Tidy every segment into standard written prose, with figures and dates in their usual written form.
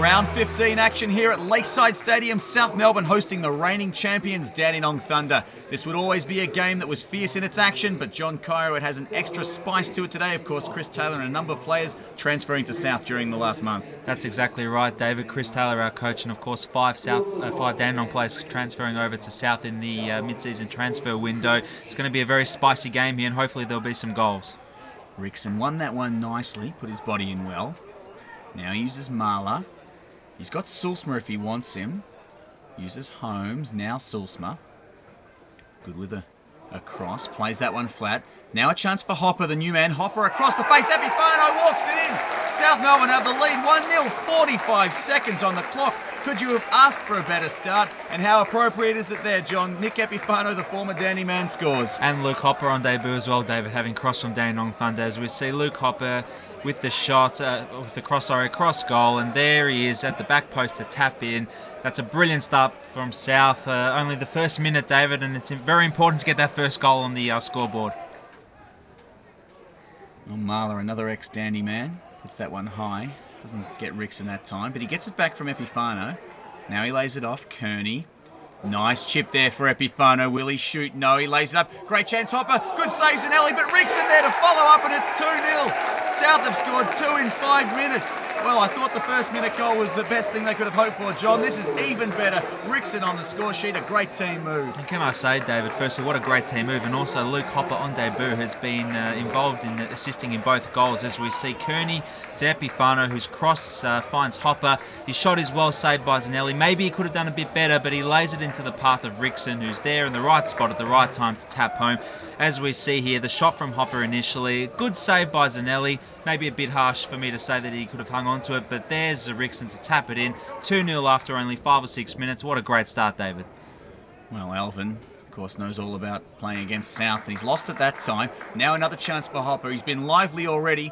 Round 15 action here at Lakeside Stadium, South Melbourne hosting the reigning champions Dandenong Thunder. This would always be a game that was fierce in its action, but John Cairo, it has an extra spice to it today. Of course, Chris Taylor and a number of players transferring to South during the last month. That's exactly right, David. Chris Taylor, our coach, and of course five Dandenong players transferring over to South in the mid-season transfer window. It's going to be a very spicy game here, and hopefully there'll be some goals. Rickson won that one nicely, put his body in well. Now he uses Marler. He's got Sulsma if he wants him. Uses Holmes, now Sulsma. Good with a cross, plays that one flat. Now a chance for Hopper, the new man. Hopper across the face, Epifano walks it in. South Melbourne have the lead, 1-0, 45 seconds on the clock. Could you have asked for a better start? And how appropriate is it there, John? Nick Epifano, the former Danny man, scores. And Luke Hopper on debut as well, David, having crossed from Dandenong Thunder. As we see Luke Hopper with the shot, with the cross goal, and there he is at the back post to tap in. That's a brilliant start from South. Only the first minute, David, and it's very important to get that first goal on the scoreboard. Well, Marler, another ex-Dandy man, puts that one high. Doesn't get Rickson that time, but he gets it back from Epifano. Now he lays it off, Kearney. Nice chip there for Epifano. Will he shoot? No, he lays it up. Great chance, Hopper. Good save, Zanelli, but Rickson there to follow up, and it's 2-0. South have scored 2 in 5 minutes. Well, I thought the first minute goal was the best thing they could have hoped for, John. This is even better. Rickson on the score sheet, a great team move. And can I say, David, firstly, what a great team move. And also Luke Hopper on debut has been involved in assisting in both goals. As we see Kearney to Epifano, whose cross finds Hopper. His shot is well saved by Zanelli. Maybe he could have done a bit better, but he lays it into the path of Rickson, who's there in the right spot at the right time to tap home. As we see here, the shot from Hopper initially, good save by Zanelli. Maybe a bit harsh for me to say that he could have hung on to it, but there's Rickson to tap it in. 2-0 after only 5 or 6 minutes. What a great start, David. Well, Alvin, of course, knows all about playing against South, and he's lost at that time. Now another chance for Hopper. He's been lively already.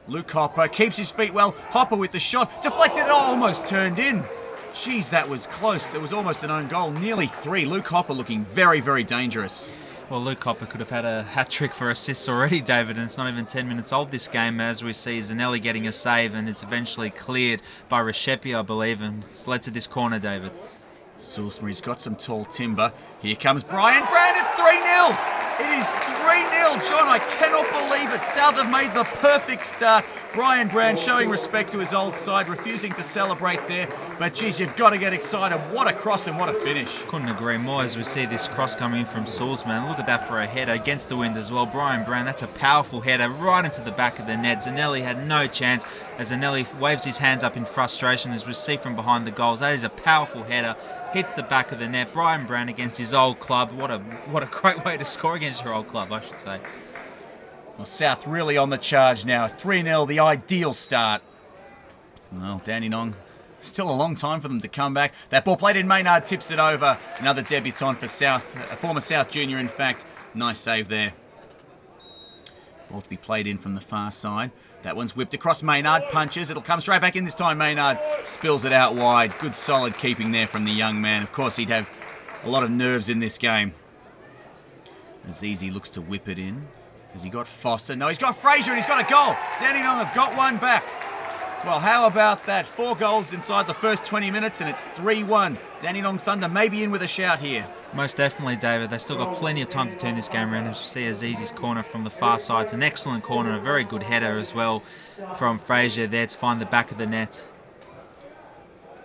Luke Hopper keeps his feet well. Hopper with the shot, deflected, almost turned in. Jeez, that was close. It was almost an own goal, nearly 3. Luke Hopper looking very, very dangerous. Well, Luke Hopper could have had a hat-trick for assists already, David, and it's not even 10 minutes old this game, as we see Zanelli getting a save, and it's eventually cleared by Reshepi, I believe, and it's led to this corner, David. Sulsmary's got some tall timber. Here comes Brian Brand, it's 3-0! It is 3-0, John, I cannot believe it. South have made the perfect start. Brian Brand showing respect to his old side, refusing to celebrate there. But geez, you've got to get excited. What a cross and what a finish. Couldn't agree more as we see this cross coming in from Sulzman. Look at that for a header against the wind as well. Brian Brand, that's a powerful header right into the back of the net. Zanelli had no chance as Zanelli waves his hands up in frustration as we see from behind the goals. That is a powerful header. Hits the back of the net. Brian Brand against his old club. What a great way to score against your old club, I should say. Well, South really on the charge now. 3-0, the ideal start. Well, Dandenong, still a long time for them to come back. That ball played in, Maynard tips it over. Another debutant for South, a former South junior, in fact. Nice save there. Ball to be played in from the far side. That one's whipped across Maynard, punches. It'll come straight back in this time. Maynard spills it out wide. Good solid keeping there from the young man. Of course, he'd have a lot of nerves in this game. Azizi looks to whip it in. Has he got Foster? No, he's got Fraser and he's got a goal. Dandenong have got one back. Well, how about that? 4 goals inside the first 20 minutes and it's 3-1. Dandenong Thunder may be in with a shout here. Most definitely, David. They've still got plenty of time to turn this game around. As you see Azizi's corner from the far side. It's an excellent corner, a very good header as well from Fraser there to find the back of the net.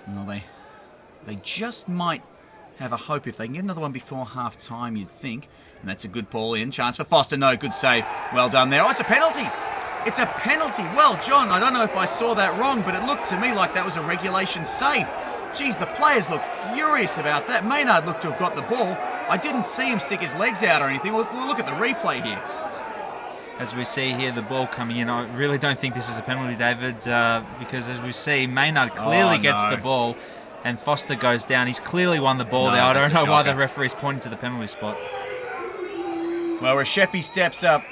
Well, they just might have a hope if they can get another one before half-time, you'd think. And that's a good ball in. Chance for Foster. No, good save. Well done there. Oh, it's a penalty. It's a penalty. Well, John, I don't know if I saw that wrong, but it looked to me like that was a regulation save. Geez, the players looked furious about that. Maynard looked to have got the ball. I didn't see him stick his legs out or anything. We'll look at the replay here. As we see here, the ball coming in, I really don't think this is a penalty, David, because as we see, Maynard clearly gets the ball and Foster goes down. He's clearly won the ball there. I don't know why the referee's pointing to the penalty spot. Well, Reshepi steps up.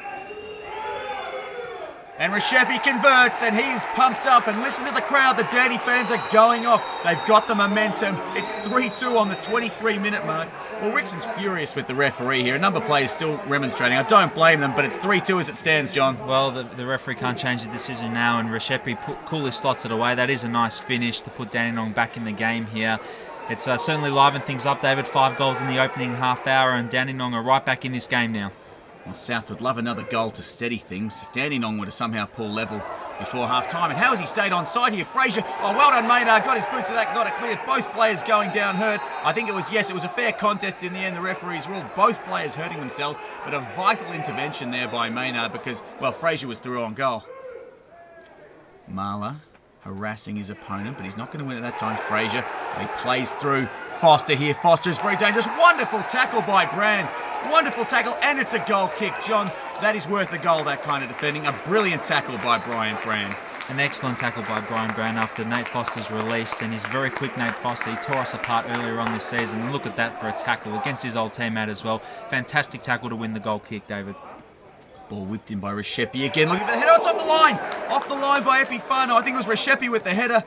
And Reshepi converts, and he's pumped up. And listen to the crowd. The Dandy fans are going off. They've got the momentum. It's 3-2 on the 23-minute mark. Well, Rickson's furious with the referee here. A number of players still remonstrating. I don't blame them, but it's 3-2 as it stands, John. Well, the referee can't change the decision now, and Reshepi coolly slots it away. That is a nice finish to put Dandenong back in the game here. It's certainly livened things up, David. 5 goals in the opening half hour, and Dandenong are right back in this game now. Well, South would love another goal to steady things if Dandenong were to somehow pull level before half-time. And how has he stayed on side here? Fraser, oh, well done, Maynard. Got his boot to that, got it cleared. Both players going down hurt. I think it was a fair contest in the end. The referees ruled both players hurting themselves, but a vital intervention there by Maynard because, well, Fraser was through on goal. Marler harassing his opponent, but he's not going to win at that time. Fraser, he plays through Foster here. Foster is very dangerous. Wonderful tackle by Brand. Wonderful tackle, and it's a goal kick, John. That is worth a goal, that kind of defending. A brilliant tackle by Brian Brand. An excellent tackle by Brian Brand after Nate Foster's released, and he's very quick, Nate Foster. He tore us apart earlier on this season, and look at that for a tackle against his old teammate as well. Fantastic tackle to win the goal kick, David. Ball whipped in by Reshepi again. Looking for the header. It's off the line. Off the line by Epifano. I think it was Reshepi with the header.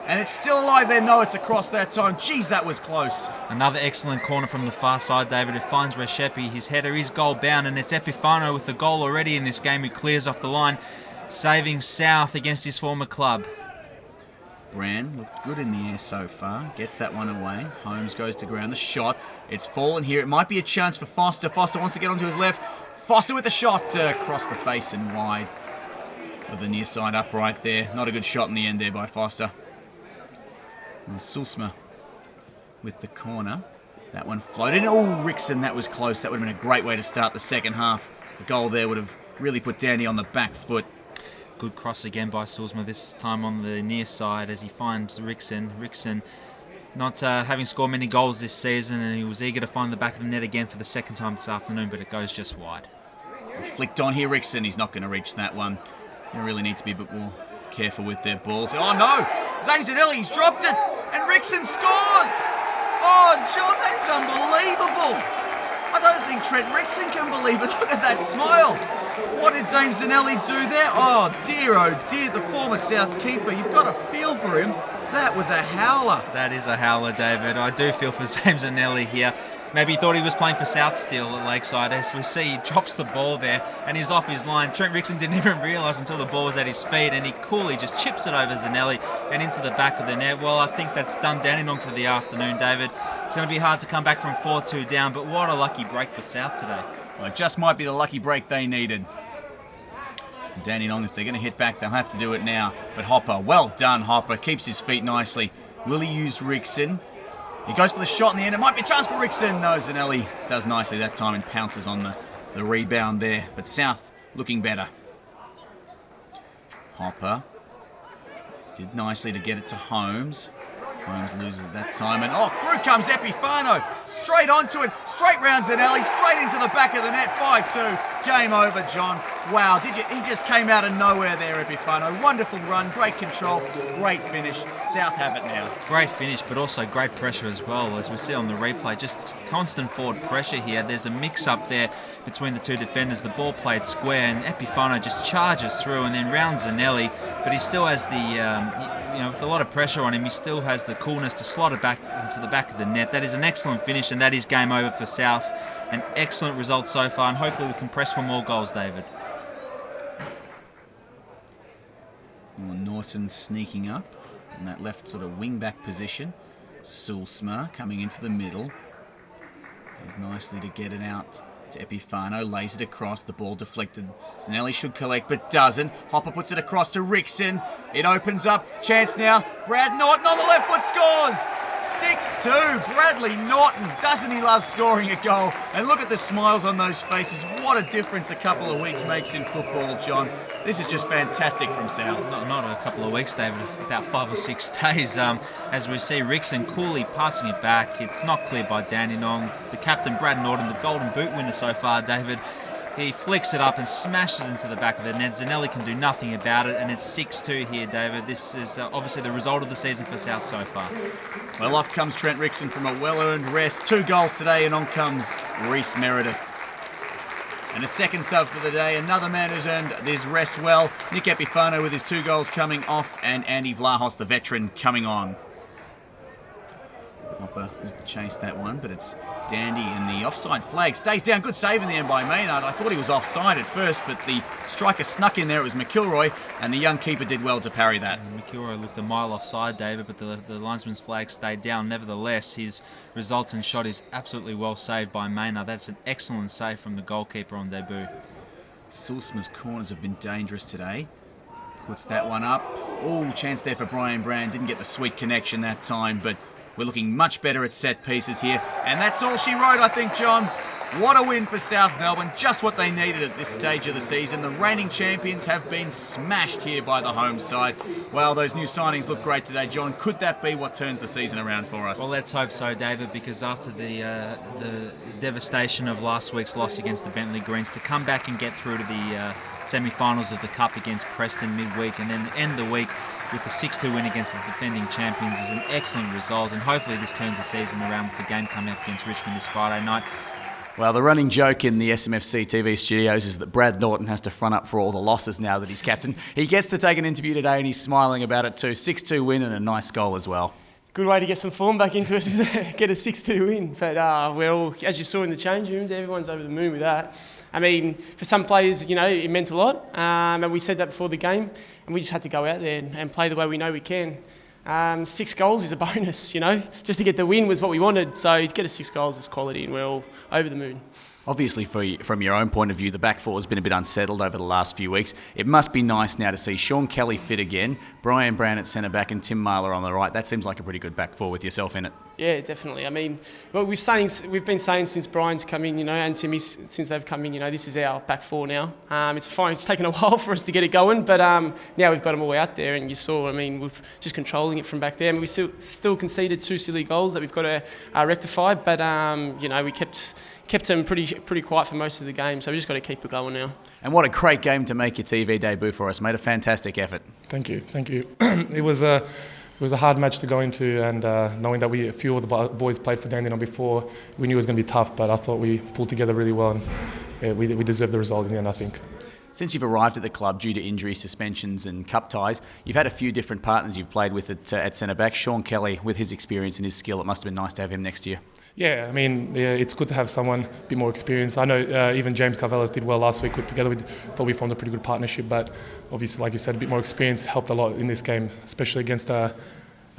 And it's still alive there. No, it's across that time. Jeez, that was close. Another excellent corner from the far side, David. It finds Reshepi. His header is goal bound, and it's Epifano with the goal already in this game who clears off the line, saving South against his former club. Brand looked good in the air so far. Gets that one away. Holmes goes to ground. The shot. It's fallen here. It might be a chance for Foster. Foster wants to get onto his left. Foster with the shot across the face and wide of the near side upright there. Not a good shot in the end there by Foster. And Sulsma with the corner. That one floated. Oh, Rickson, that was close. That would have been a great way to start the second half. The goal there would have really put Danny on the back foot. Good cross again by Sulsma, this time on the near side as he finds Rickson. Rickson not having scored many goals this season, and he was eager to find the back of the net again for the second time this afternoon, but it goes just wide. Flicked on here, Rickson. He's not going to reach that one. They really need to be a bit more careful with their balls. Oh no! Zanzanelli, he's dropped it, and Rickson scores! Oh, John, that is unbelievable! I don't think Trent Rickson can believe it. Look at that smile! What did Zanzanelli do there? Oh dear, the former South keeper. You've got a feel for him. That was a howler. That is a howler, David. I do feel for Zanzanelli here. Maybe he thought he was playing for South still at Lakeside. As we see, he drops the ball there and he's off his line. Trent Rickson didn't even realise until the ball was at his feet, and he coolly just chips it over Zanelli and into the back of the net. Well, I think that's done Dandenong for the afternoon, David. It's going to be hard to come back from 4-2 down, but what a lucky break for South today. Well, it just might be the lucky break they needed. Dandenong, if they're going to hit back, they'll have to do it now. But Hopper, well done, Hopper. Keeps his feet nicely. Will he use Rickson? He goes for the shot in the end. It might be a chance for Rickson. No, Zanelli does nicely that time and pounces on the rebound there. But South looking better. Hopper did nicely to get it to Holmes. Holmes loses at that time, and through comes Epifano, straight onto it, straight round Zanelli, straight into the back of the net, 5-2, game over, John. Wow, he just came out of nowhere there, Epifano. Wonderful run, great control, great finish. South have it now. Great finish, but also great pressure as well, as we see on the replay. Just constant forward pressure here. There's a mix-up there between the two defenders. The ball played square, and Epifano just charges through and then rounds Zanelli, but he still has the... with a lot of pressure on him, he still has the coolness to slot it back into the back of the net. That is an excellent finish, and that is game over for South. An excellent result so far, and hopefully we can press for more goals, David. Norton sneaking up in that left sort of wing-back position. Sulsma coming into the middle. Does nicely to get it out to Epifano, lays it across, the ball deflected. Zanelli should collect, but doesn't. Hopper puts it across to Rickson. It opens up, chance now. Brad Norton on the left foot scores! 6-2, Bradley Norton. Doesn't he love scoring a goal? And look at the smiles on those faces. What a difference a couple of weeks makes in football, John. This is just fantastic from South. Not a couple of weeks, David, about 5 or 6 days. As we see Rickson coolly passing it back. It's not cleared by Dandenong. The captain, Brad Norton, the golden boot winner so far, David. He flicks it up and smashes into the back of the net. Zanelli can do nothing about it, and it's 6-2 here, David. This is obviously the result of the season for South so far. Well, off comes Trent Rickson from a well-earned rest. 2 goals today, and on comes Reece Meredith. And a second sub for the day, another man who's earned this rest well. Nick Epifano with his 2 goals coming off, and Andy Vlahos, the veteran, coming on. Hopper will chase that one, but it's Dandy, and the offside flag stays down. Good save in the end by Maynard. I thought he was offside at first, but the striker snuck in there. It was McIlroy, and the young keeper did well to parry that. McIlroy looked a mile offside, David, but the linesman's flag stayed down. Nevertheless, his resultant shot is absolutely well saved by Maynard. That's an excellent save from the goalkeeper on debut. Sulsma's corners have been dangerous today. Puts that one up. Oh, chance there for Brian Brand. Didn't get the sweet connection that time, but we're looking much better at set pieces here. And that's all she wrote, I think, John. What a win for South Melbourne. Just what they needed at this stage of the season. The reigning champions have been smashed here by the home side. Well, those new signings look great today, John. Could that be what turns the season around for us? Well, let's hope so, David, because after the devastation of last week's loss against the Bentley Greens, to come back and get through to the semi-finals of the Cup against Preston midweek and then end the week with the 6-2 win against the defending champions is an excellent result, and hopefully this turns the season around with the game coming up against Richmond this Friday night. Well, the running joke in the SMFC TV studios is that Brad Norton has to front up for all the losses now that he's captain. He gets to take an interview today and he's smiling about it too. 6-2 win and a nice goal as well. Good way to get some form back into us, get a 6-2 win. But we're all, as you saw in the change rooms, everyone's over the moon with that. I mean, for some players, you know, it meant a lot. And we said that before the game, and we just had to go out there and play the way we know we can. 6 goals is a bonus, you know. Just to get the win was what we wanted. So to get 6 goals is quality, and we're all over the moon. Obviously, from your own point of view, the back four has been a bit unsettled over the last few weeks. It must be nice now to see Sean Kelly fit again, Brian Brown at centre-back and Tim Marler on the right. That seems like a pretty good back four with yourself in it. Yeah, definitely. I mean, well, we've been saying since Brian's come in, you know, and Timmy, since they've come in, you know, this is our back four now. It's fine. It's taken a while for us to get it going, but now we've got them all out there, and you saw, I mean, we're just controlling it from back there. I mean, we still conceded 2 silly goals that we've got to rectify, but, you know, we kept them pretty quiet for most of the game, so we've just got to keep it going now. And what a great game to make your TV debut for us, mate. A fantastic effort. Thank you. It was a hard match to go into, and knowing that a few of the boys played for Dandenong before, we knew it was going to be tough, but I thought we pulled together really well, and we deserved the result in the end, I think. Since you've arrived at the club due to injury, suspensions and cup ties, you've had a few different partners you've played with at centre-back. Sean Kelly, with his experience and his skill, it must have been nice to have him next year. Yeah, I mean, it's good to have someone a bit more experienced. I know even James Carvelas did well last week together. We thought we formed a pretty good partnership, but obviously, like you said, a bit more experience helped a lot in this game, especially against a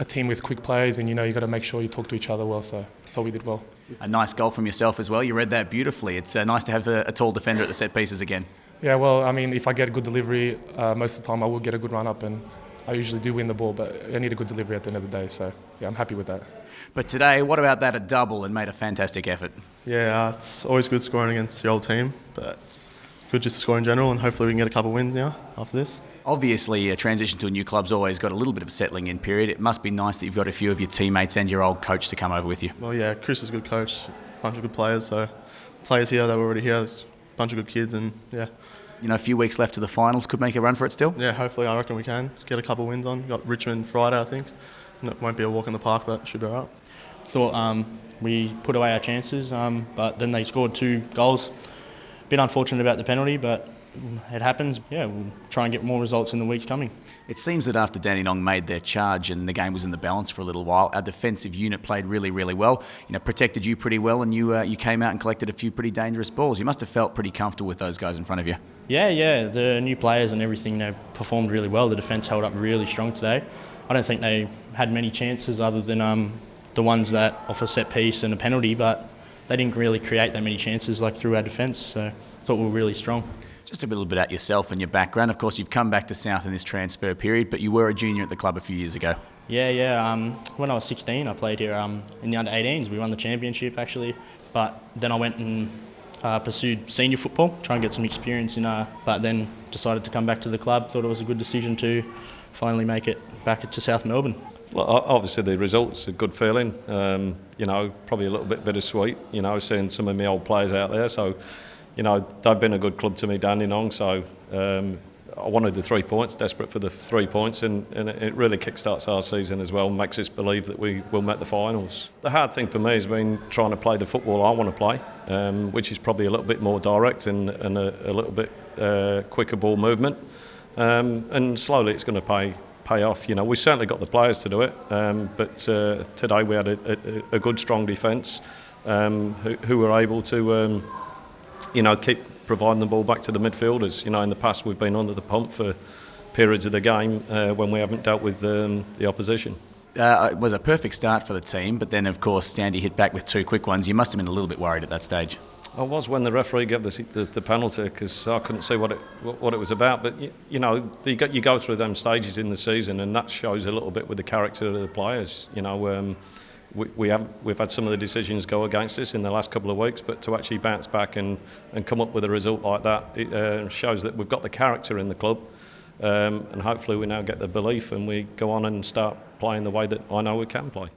team with quick players, and you know, you got to make sure you talk to each other well, so I thought we did well. A nice goal from yourself as well. You read that beautifully. It's nice to have a tall defender at the set pieces again. Yeah, well, I mean, if I get a good delivery, most of the time I will get a good run up, and I usually do win the ball, but I need a good delivery at the end of the day, so yeah, I'm happy with that. But today, what about that, a double, and made a fantastic effort? Yeah, it's always good scoring against your old team, but it's good just to score in general, and hopefully we can get a couple of wins now after this. Obviously, a transition to a new club's always got a little bit of a settling in period. It must be nice that you've got a few of your teammates and your old coach to come over with you. Well, yeah, Chris is a good coach, a bunch of good players, so players here that were already here, there's a bunch of good kids, and yeah. You know, a few weeks left to the finals, could make a run for it still? Yeah, hopefully I reckon we can get a couple of wins on. We've got Richmond Friday, I think. It won't be a walk in the park, but it should be all right. Thought we put away our chances, but then they scored 2 goals. Bit unfortunate about the penalty, but it happens. Yeah, we'll try and get more results in the weeks coming. It seems that after Dandenong made their charge and the game was in the balance for a little while, our defensive unit played really, really well. You know, protected you pretty well, and you came out and collected a few pretty dangerous balls. You must have felt pretty comfortable with those guys in front of you. Yeah, the new players and everything, they performed really well. The defence held up really strong today. I don't think they had many chances other than the ones that off a set piece and a penalty, but they didn't really create that many chances like through our defence, so I thought we were really strong. Just a little bit about yourself and your background. Of course, you've come back to South in this transfer period, but you were a junior at the club a few years ago. Yeah. When I was 16, I played here in the under-18s. We won the championship, actually. But then I went and pursued senior football, try and get some experience but then decided to come back to the club. Thought it was a good decision to finally make it back to South Melbourne. Well, obviously the result's a good feeling. You know, probably a little bit bittersweet, you know, seeing some of my old players out there. So, you know, they've been a good club to me, Dandenong, so I wanted the 3 points, desperate for the 3 points, and it really kickstarts our season as well, makes us believe that we will make the finals. The hard thing for me has been trying to play the football I want to play, which is probably a little bit more direct and a little bit quicker ball movement, and slowly it's going to pay off. You know, we certainly got the players to do it, but today we had a good, strong defence who were able to, keep providing the ball back to the midfielders. You know, in the past we've been under the pump for periods of the game when we haven't dealt with the opposition. It was a perfect start for the team, but then of course Standy hit back with 2 quick ones. You must have been a little bit worried at that stage. I was when the referee gave the penalty, because I couldn't see what it was about. But you go through them stages in the season, and that shows a little bit with the character of the players. You know, we've had some of the decisions go against us in the last couple of weeks, but to actually bounce back and come up with a result like that, it shows that we've got the character in the club, and hopefully we now get the belief and we go on and start playing the way that I know we can play.